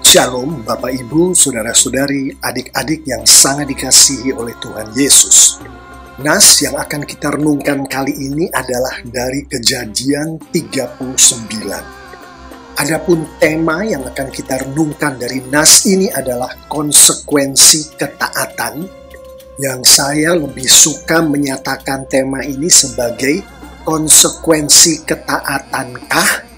Shalom Bapak Ibu, Saudara-saudari, adik-adik yang sangat dikasihi oleh Tuhan Yesus. Nas yang akan kita renungkan kali ini adalah dari Kejadian 39. Adapun tema yang akan kita renungkan dari Nas ini adalah konsekuensi ketaatan, yang saya lebih suka menyatakan tema ini sebagai konsekuensi ketaatankah?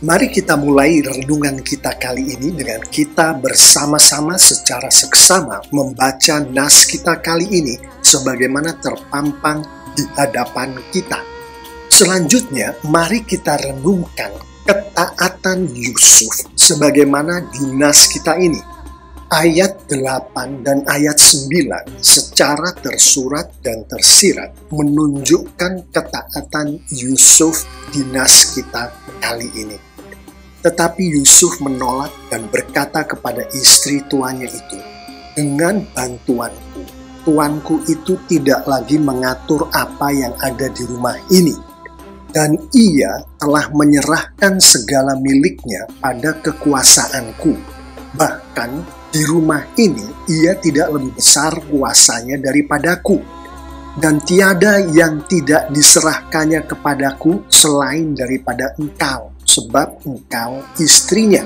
Mari kita mulai renungan kita kali ini dengan kita bersama-sama secara seksama membaca nas kita kali ini sebagaimana terpampang di hadapan kita. Selanjutnya, mari kita renungkan ketaatan Yusuf sebagaimana di nas kita ini. Ayat 8 dan ayat 9 secara tersurat dan tersirat menunjukkan ketaatan Yusuf di nas kita kali ini. Tetapi Yusuf menolak dan berkata kepada istri tuannya itu, "Dengan bantuanku, tuanku itu tidak lagi mengatur apa yang ada di rumah ini. Dan ia telah menyerahkan segala miliknya pada kekuasaanku. Bahkan di rumah ini ia tidak lebih besar kuasanya daripadaku. Dan tiada yang tidak diserahkannya kepadaku selain daripada engkau, sebab engkau istrinya.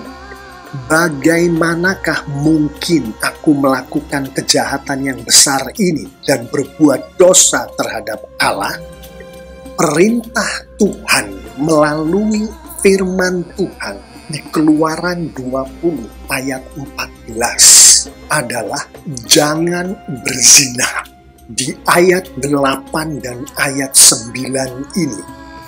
Bagaimanakah mungkin aku melakukan kejahatan yang besar ini dan berbuat dosa terhadap Allah?" Perintah Tuhan melalui firman Tuhan di Keluaran 20 ayat 14 adalah jangan berzina. Di ayat 8 dan ayat 9 ini,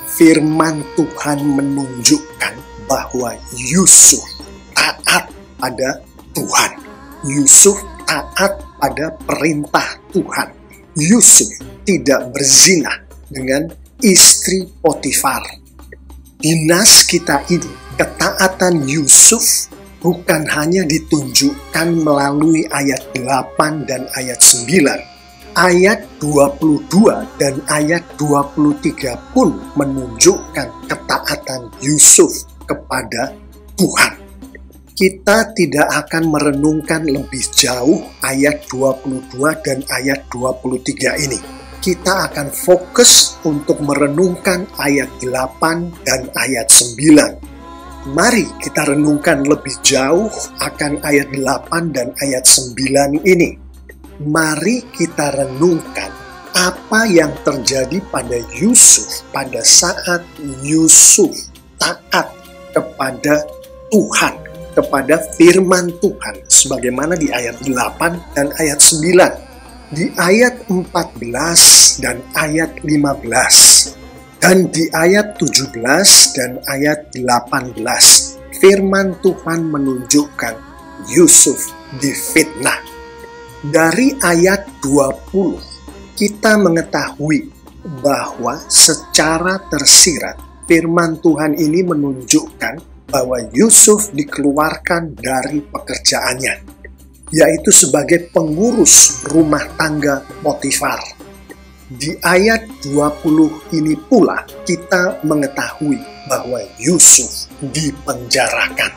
firman Tuhan menunjukkan bahwa Yusuf taat pada Tuhan. Yusuf taat pada perintah Tuhan. Yusuf tidak berzina dengan istri Potifar. Di nas kita ini, ketaatan Yusuf bukan hanya ditunjukkan melalui ayat 8 dan ayat 9. Ayat 22 dan ayat 23 pun menunjukkan ketaatan Yusuf kepada Tuhan. Kita tidak akan merenungkan lebih jauh ayat 22 dan ayat 23 ini. Kita akan fokus untuk merenungkan ayat 8 dan ayat 9. Mari kita renungkan lebih jauh akan ayat 8 dan ayat 9 ini. Mari kita renungkan apa yang terjadi pada Yusuf pada saat Yusuf taat kepada Tuhan, kepada firman Tuhan, sebagaimana di ayat 8 dan ayat 9, di ayat 14 dan ayat 15, dan di ayat 17 dan ayat 18. Firman Tuhan menunjukkan Yusuf difitnah. Dari ayat 20, kita mengetahui bahwa secara tersirat firman Tuhan ini menunjukkan bahwa Yusuf dikeluarkan dari pekerjaannya, yaitu sebagai pengurus rumah tangga Potifar. Di ayat 20 ini pula kita mengetahui bahwa Yusuf dipenjarakan.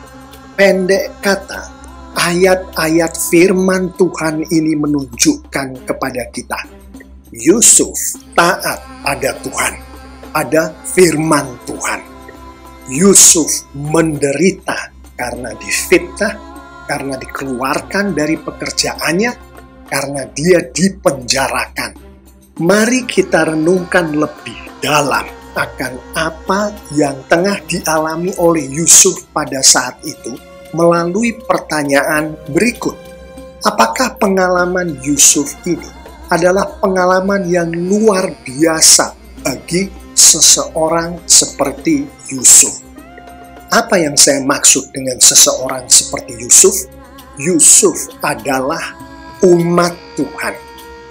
Pendek kata, ayat-ayat firman Tuhan ini menunjukkan kepada kita, Yusuf taat pada Tuhan, pada firman Tuhan. Yusuf menderita karena difitnah, karena dikeluarkan dari pekerjaannya, karena dia dipenjarakan. Mari kita renungkan lebih dalam akan apa yang tengah dialami oleh Yusuf pada saat itu melalui pertanyaan berikut. Apakah pengalaman Yusuf ini adalah pengalaman yang luar biasa bagi seseorang seperti Yusuf? Apa yang saya maksud dengan seseorang seperti Yusuf? Yusuf adalah umat Tuhan.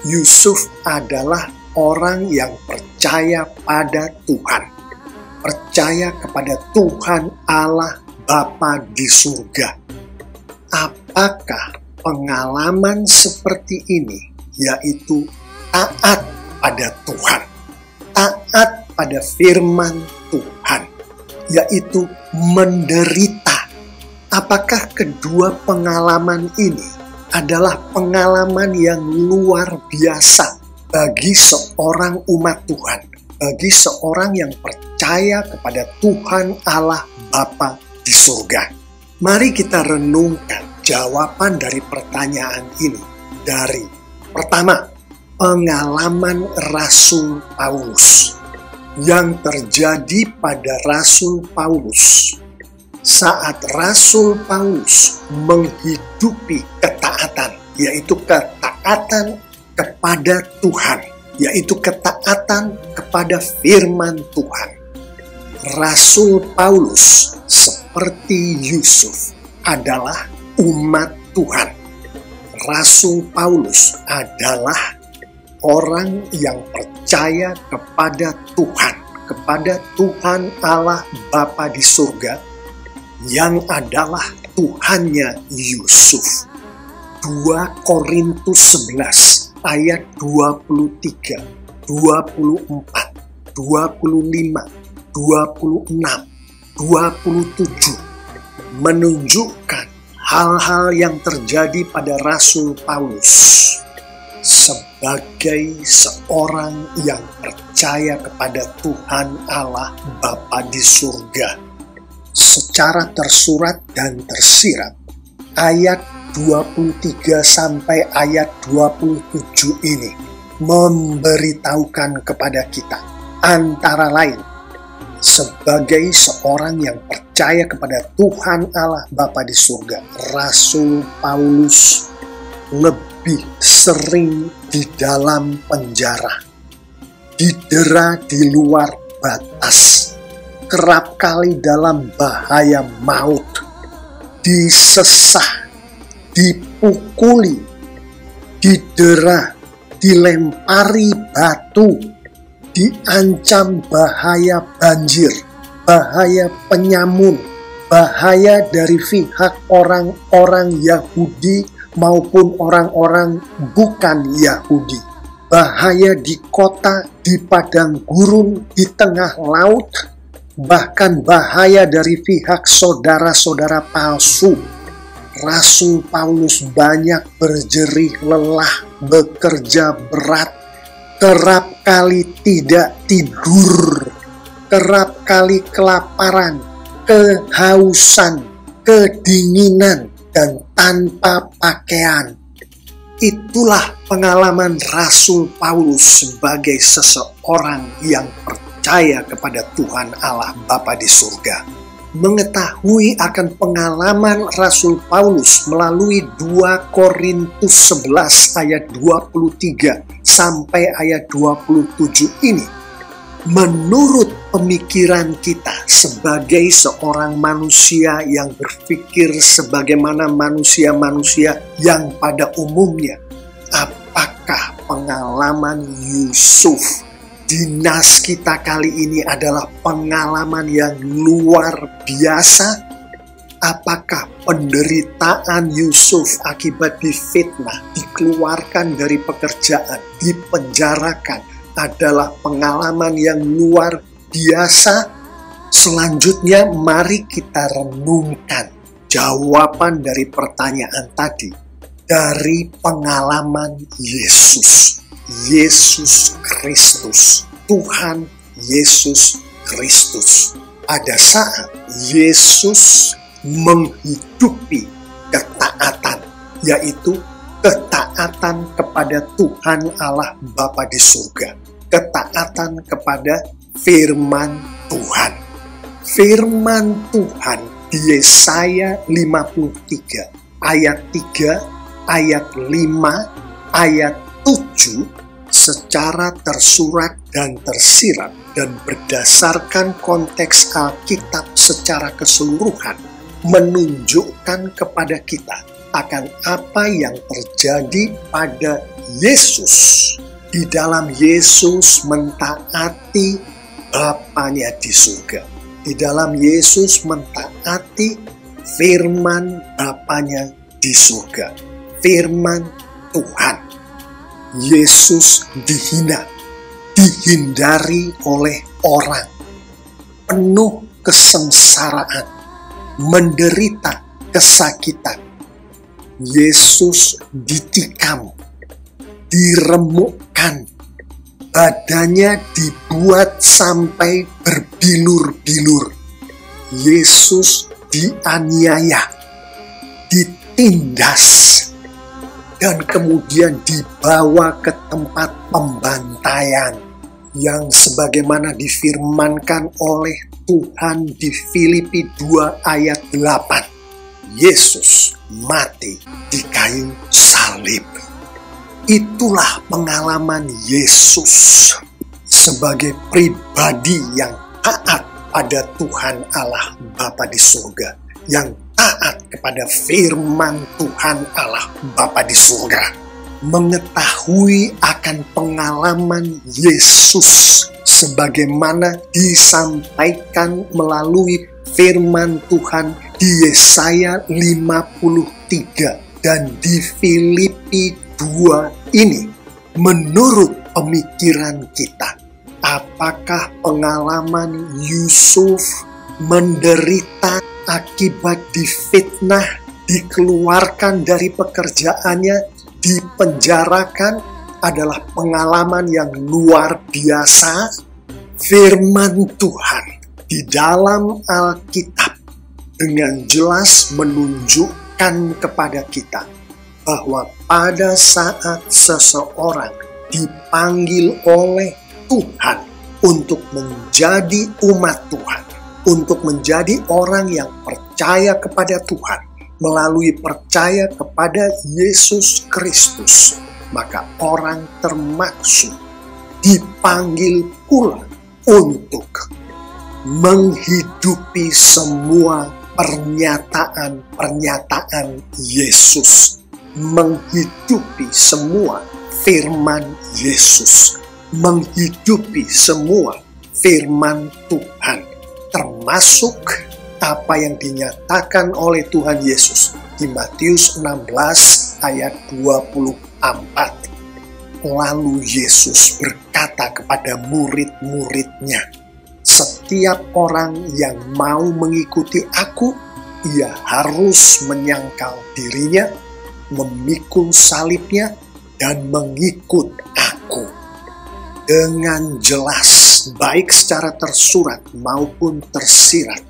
Yusuf adalah orang yang percaya pada Tuhan, percaya kepada Tuhan Allah Bapa di surga. Apakah pengalaman seperti ini, yaitu taat pada Tuhan, taat pada firman Tuhan, yaitu menderita Apakah kedua pengalaman ini adalah pengalaman yang luar biasa bagi seorang umat Tuhan, bagi seorang yang percaya kepada Tuhan Allah Bapa di surga? Mari kita renungkan jawaban dari pertanyaan ini dari pertama, pengalaman Rasul Paulus yang terjadi pada Rasul Paulus saat Rasul Paulus menghidupi ketaatan, yaitu ketaatan kepada Tuhan, yaitu ketaatan kepada firman Tuhan. Rasul Paulus seperti Yusuf adalah umat Tuhan. Rasul Paulus adalah orang yang percaya kepada Tuhan Allah Bapa di surga, yang adalah Tuhannya Yusuf. 2 Korintus 11 ayat 23, 24, 25, 26, 27 menunjukkan hal-hal yang terjadi pada Rasul Paulus sebagai seorang yang percaya kepada Tuhan Allah Bapa di surga. Secara tersurat dan tersirat, ayat 23 sampai ayat 27 ini memberitahukan kepada kita, antara lain, sebagai seorang yang percaya kepada Tuhan Allah Bapa di surga, Rasul Paulus lebih sering di dalam penjara, didera di luar batas, kerap kali dalam bahaya maut, disesah, dipukuli, didera, dilempari batu, diancam bahaya banjir, bahaya penyamun, bahaya dari pihak orang-orang Yahudi maupun orang-orang bukan Yahudi, bahaya di kota, di padang gurun, di tengah laut, bahkan bahaya dari pihak saudara-saudara palsu. Rasul Paulus banyak berjerih lelah, bekerja berat, kerap kali tidak tidur, kerap kali kelaparan, kehausan, kedinginan, dan tanpa pakaian. Itulah pengalaman Rasul Paulus sebagai seseorang yang percaya kepada Tuhan Allah Bapa di surga. Mengetahui akan pengalaman Rasul Paulus melalui 2 Korintus 11 ayat 23 sampai ayat 27 ini, menurut pemikiran kita sebagai seorang manusia yang berpikir sebagaimana manusia-manusia yang pada umumnya, apakah pengalaman Yusuf di nas kita kali ini adalah pengalaman yang luar biasa? Apakah penderitaan Yusuf akibat difitnah, dikeluarkan dari pekerjaan, dipenjarakan adalah pengalaman yang luar biasa? Selanjutnya mari kita renungkan jawaban dari pertanyaan tadi dari pengalaman Yesus. Yesus Kristus, Tuhan Yesus Kristus. Pada saat Yesus menghidupi ketaatan, yaitu ketaatan kepada Tuhan Allah Bapa di surga, ketaatan kepada firman Tuhan. Firman Tuhan di Yesaya 53 ayat 3, ayat 5, ayat 7 secara tersurat dan tersirat dan berdasarkan konteks Alkitab secara keseluruhan menunjukkan kepada kita akan apa yang terjadi pada Yesus. Di dalam Yesus mentaati Bapanya di surga. Di dalam Yesus mentaati firman Bapanya di surga. Firman Tuhan. Yesus dihina, dihindari oleh orang, penuh kesengsaraan, menderita, kesakitan. Yesus ditikam, diremukkan, badannya dibuat sampai berbilur-bilur. Yesus dianiaya, ditindas, dan kemudian dibawa ke tempat pembantaian yang sebagaimana difirmankan oleh Tuhan di Filipi 2 ayat 8. Yesus mati di kayu salib. Itulah pengalaman Yesus sebagai pribadi yang taat pada Tuhan Allah Bapa di surga, yang taat kepada firman Tuhan Allah Bapa di surga, mengetahui akan pengalaman Yesus sebagaimana disampaikan melalui firman Tuhan di Yesaya 53 dan di Filipi 2 ini. Menurut pemikiran kita, apakah pengalaman Yusuf menderita akibat difitnah, dikeluarkan dari pekerjaannya, dipenjarakan adalah pengalaman yang luar biasa? Firman Tuhan di dalam Alkitab dengan jelas menunjukkan kepada kita bahwa pada saat seseorang dipanggil oleh Tuhan untuk menjadi umat Tuhan, untuk menjadi orang yang percaya kepada Tuhan melalui percaya kepada Yesus Kristus, maka orang termaksud dipanggil pula untuk menghidupi semua pernyataan Yesus, menghidupi semua firman Yesus, menghidupi semua firman Tuhan, termasuk apa yang dinyatakan oleh Tuhan Yesus di Matius 16 ayat 24. Lalu Yesus berkata kepada murid-muridnya, "Setiap orang yang mau mengikuti aku, ia harus menyangkal dirinya, memikul salibnya, dan mengikut aku." Dengan jelas, baik secara tersurat maupun tersirat,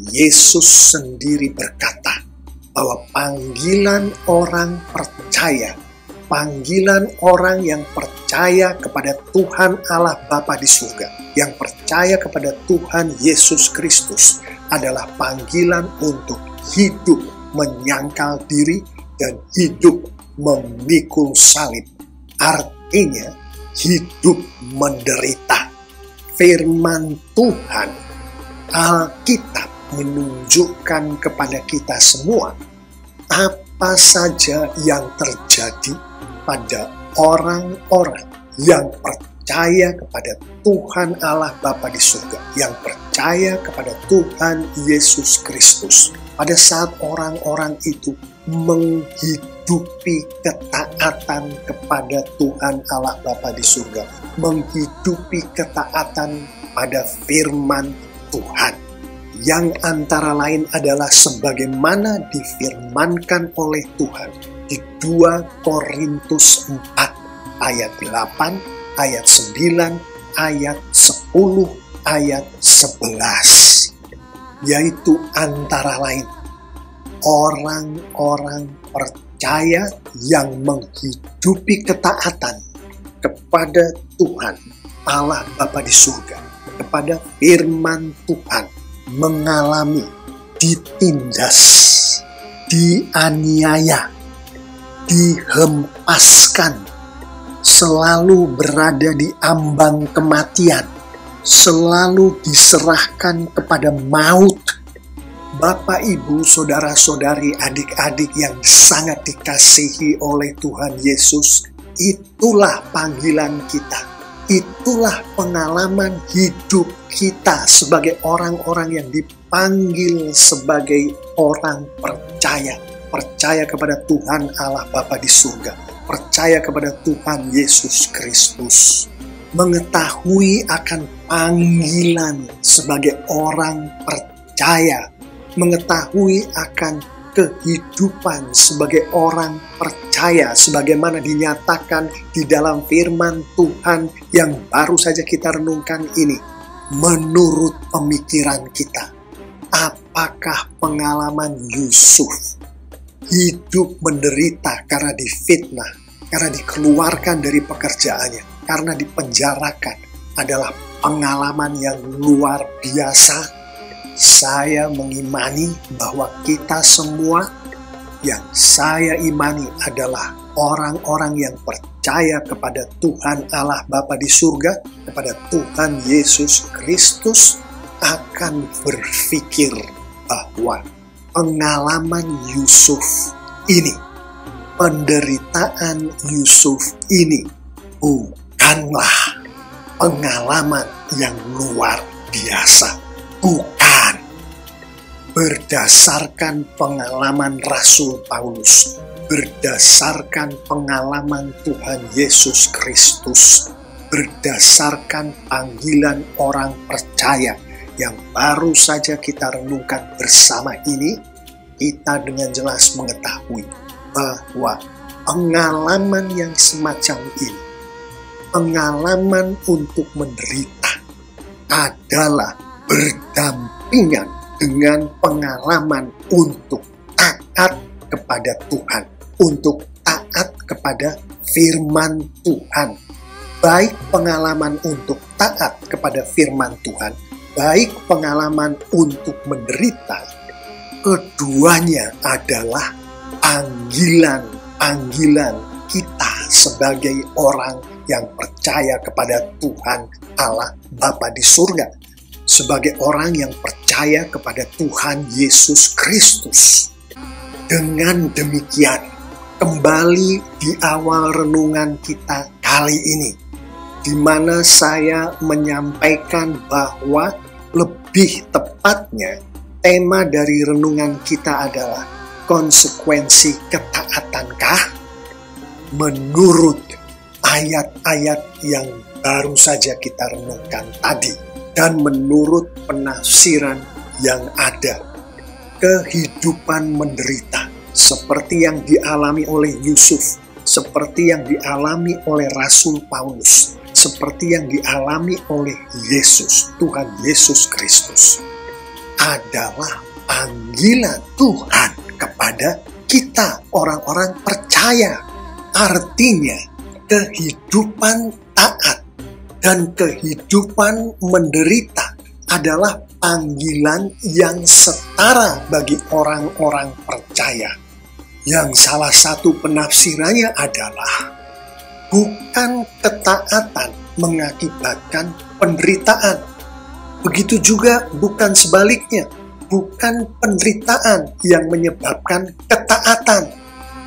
Yesus sendiri berkata bahwa panggilan orang percaya, panggilan orang yang percaya kepada Tuhan Allah Bapa di surga, yang percaya kepada Tuhan Yesus Kristus, adalah panggilan untuk hidup menyangkal diri dan hidup memikul salib. Artinya hidup menderita. Firman Tuhan, Alkitab, menunjukkan kepada kita semua apa saja yang terjadi pada orang-orang yang percaya kepada Tuhan Allah Bapa di surga, yang percaya kepada Tuhan Yesus Kristus. Pada saat orang-orang itu menghidupi ketaatan kepada Tuhan Allah Bapa di surga, menghidupi ketaatan pada firman Tuhan, yang antara lain adalah sebagaimana difirmankan oleh Tuhan di 2 Korintus 4 ayat 8, ayat 9, ayat 10, ayat 11, yaitu antara lain orang-orang percaya yang menghidupi ketaatan kepada Tuhan Allah Bapa di surga, kepada firman Tuhan, mengalami ditindas, dianiaya, dihempaskan, selalu berada di ambang kematian, selalu diserahkan kepada maut. Bapak, Ibu, saudara-saudari, adik-adik yang sangat dikasihi oleh Tuhan Yesus, itulah panggilan kita. Itulah pengalaman hidup kita sebagai orang-orang yang dipanggil sebagai orang percaya. Percaya kepada Tuhan Allah Bapa di surga. Percaya kepada Tuhan Yesus Kristus. Mengetahui akan panggilan sebagai orang percaya. Mengetahui akan kehidupan sebagai orang percaya sebagaimana dinyatakan di dalam firman Tuhan yang baru saja kita renungkan ini. Menurut pemikiran kita, apakah pengalaman Yusuf hidup menderita karena difitnah, karena dikeluarkan dari pekerjaannya, karena dipenjarakan adalah pengalaman yang luar biasa? Saya mengimani bahwa kita semua, yang saya imani adalah orang-orang yang percaya kepada Tuhan Allah Bapa di surga, kepada Tuhan Yesus Kristus, akan berpikir bahwa pengalaman Yusuf ini, penderitaan Yusuf ini, bukanlah pengalaman yang luar biasa. Bukan. Berdasarkan pengalaman Rasul Paulus, berdasarkan pengalaman Tuhan Yesus Kristus, berdasarkan panggilan orang percaya yang baru saja kita renungkan bersama ini, kita dengan jelas mengetahui bahwa pengalaman yang semacam ini, pengalaman untuk menderita, adalah berdampingan dengan pengalaman untuk taat kepada Tuhan, untuk taat kepada firman Tuhan. Baik pengalaman untuk taat kepada firman Tuhan, baik pengalaman untuk menderita, keduanya adalah panggilan kita sebagai orang yang percaya kepada Tuhan Allah Bapa di surga, sebagai orang yang percaya kepada Tuhan Yesus Kristus. Dengan demikian, kembali di awal renungan kita kali ini, di mana saya menyampaikan bahwa lebih tepatnya tema dari renungan kita adalah konsekuensi ketaatankah? Menurut ayat-ayat yang baru saja kita renungkan tadi, dan menurut penafsiran yang ada, kehidupan menderita seperti yang dialami oleh Yusuf, seperti yang dialami oleh Rasul Paulus, seperti yang dialami oleh Yesus, Tuhan Yesus Kristus, adalah panggilan Tuhan kepada kita, orang-orang percaya. Artinya, kehidupan taat dan kehidupan menderita adalah panggilan yang setara bagi orang-orang percaya. Yang salah satu penafsirannya adalah bukan ketaatan mengakibatkan penderitaan. Begitu juga bukan sebaliknya, bukan penderitaan yang menyebabkan ketaatan.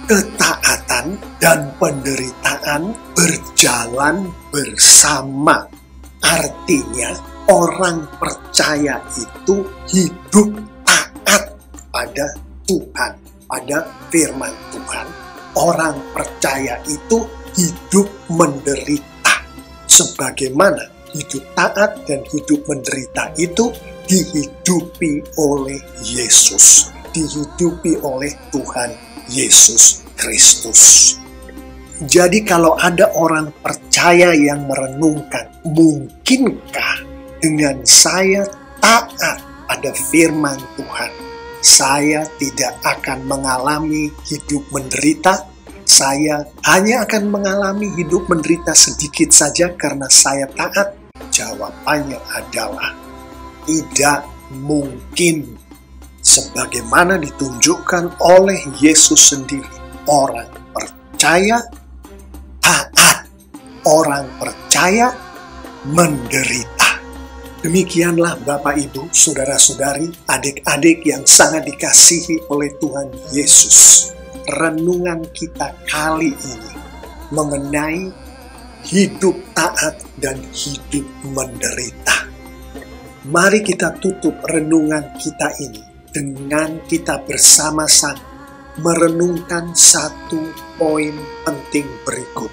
Ketaatan dan penderitaan berjalan bersama. Artinya, orang percaya itu hidup taat pada Tuhan, pada firman Tuhan. Orang percaya itu hidup menderita. Sebagaimana hidup taat dan hidup menderita itu dihidupi oleh Yesus, dihidupi oleh Tuhan Yesus Kristus. Jadi kalau ada orang percaya yang merenungkan, mungkinkah dengan saya taat pada firman Tuhan, saya tidak akan mengalami hidup menderita? Saya hanya akan mengalami hidup menderita sedikit saja karena saya taat? Jawabannya adalah tidak mungkin. Sebagaimana ditunjukkan oleh Yesus sendiri, orang percaya taat, orang percaya menderita. Demikianlah Bapak Ibu, Saudara-saudari, adik-adik yang sangat dikasihi oleh Tuhan Yesus. Renungan kita kali ini mengenai hidup taat dan hidup menderita. Mari kita tutup renungan kita ini dengan kita bersama-sama merenungkan satu poin penting berikut.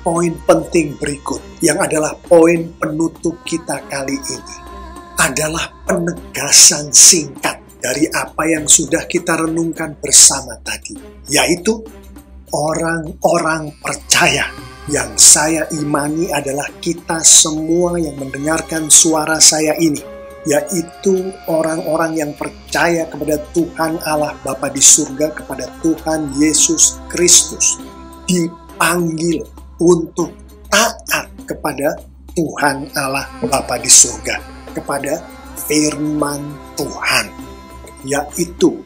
Poin penting berikut yang adalah poin penutup kita kali ini adalah penegasan singkat dari apa yang sudah kita renungkan bersama tadi, yaitu orang-orang percaya. Yang saya imani adalah kita semua yang mendengarkan suara saya ini, yaitu orang-orang yang percaya kepada Tuhan Allah Bapa di surga, kepada Tuhan Yesus Kristus, dipanggil untuk taat kepada Tuhan Allah Bapa di surga, kepada firman Tuhan, yaitu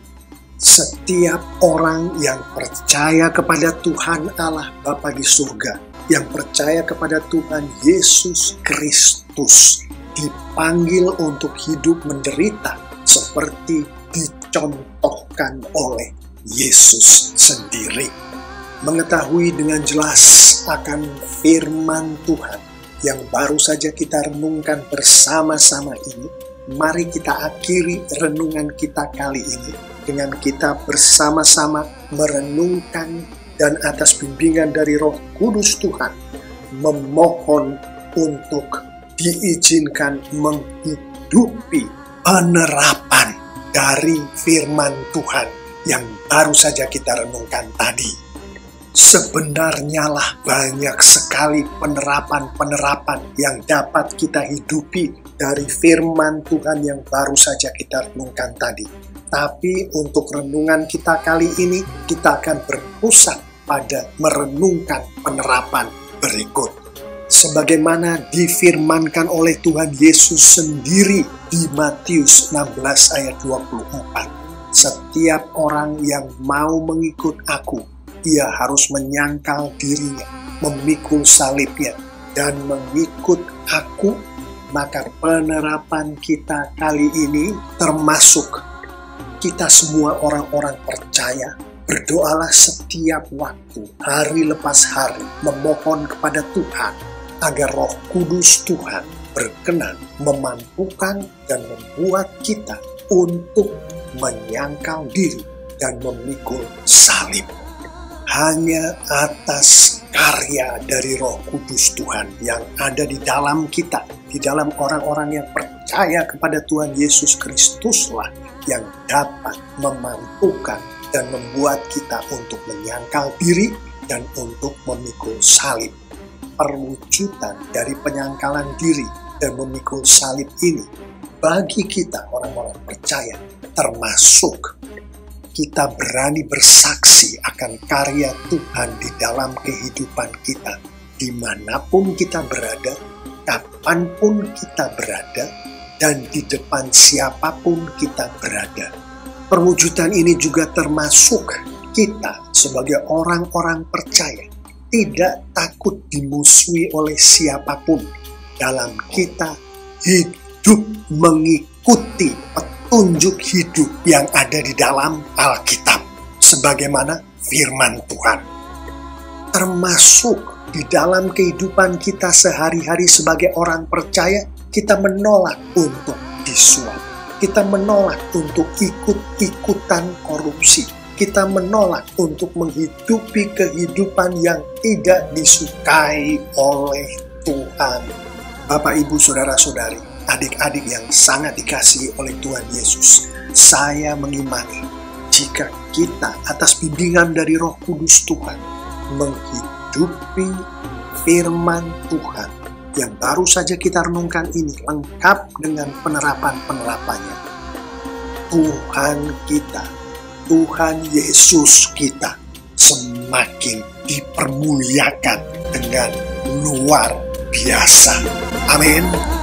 setiap orang yang percaya kepada Tuhan Allah Bapa di surga, yang percaya kepada Tuhan Yesus Kristus, dipanggil untuk hidup menderita seperti dicontohkan oleh Yesus sendiri. Mengetahui dengan jelas akan firman Tuhan yang baru saja kita renungkan bersama-sama ini, mari kita akhiri renungan kita kali ini dengan kita bersama-sama merenungkan dan atas bimbingan dari Roh Kudus Tuhan memohon untuk diizinkan menghidupi penerapan dari firman Tuhan yang baru saja kita renungkan tadi. Sebenarnya lah banyak sekali penerapan-penerapan yang dapat kita hidupi dari firman Tuhan yang baru saja kita renungkan tadi. Tapi untuk renungan kita kali ini, kita akan berpusat pada merenungkan penerapan berikut. Sebagaimana difirmankan oleh Tuhan Yesus sendiri di Matius 16 ayat 24. Setiap orang yang mau mengikut aku, ia harus menyangkal dirinya, memikul salibnya, dan mengikut aku. Maka penerapan kita kali ini termasuk kita semua orang-orang percaya, berdoalah setiap waktu, hari lepas hari, memohon kepada Tuhan agar Roh Kudus Tuhan berkenan memampukan dan membuat kita untuk menyangkal diri dan memikul salib. Hanya atas karya dari Roh Kudus Tuhan yang ada di dalam kita, di dalam orang-orang yang percaya kepada Tuhan Yesus Kristuslah yang dapat memampukan dan membuat kita untuk menyangkal diri dan untuk memikul salib. Perwujudan dari penyangkalan diri dan memikul salib ini bagi kita orang-orang percaya termasuk kita berani bersaksi akan karya Tuhan di dalam kehidupan kita, dimanapun kita berada, kapanpun kita berada, dan di depan siapapun kita berada. Perwujudan ini juga termasuk kita sebagai orang-orang percaya tidak takut dimusuhi oleh siapapun dalam kita hidup mengikuti petunjuk hidup yang ada di dalam Alkitab sebagaimana firman Tuhan. Termasuk di dalam kehidupan kita sehari-hari sebagai orang percaya, kita menolak untuk disuap. Kita menolak untuk ikut-ikutan korupsi. Kita menolak untuk menghidupi kehidupan yang tidak disukai oleh Tuhan. Bapak, Ibu, Saudara-saudari, adik-adik yang sangat dikasihi oleh Tuhan Yesus, saya mengimani jika kita atas bimbingan dari Roh Kudus Tuhan menghidupi firman Tuhan yang baru saja kita renungkan ini lengkap dengan penerapan-penerapannya, Tuhan kita, Tuhan Yesus kita semakin dipermuliakan dengan luar biasa. Amin.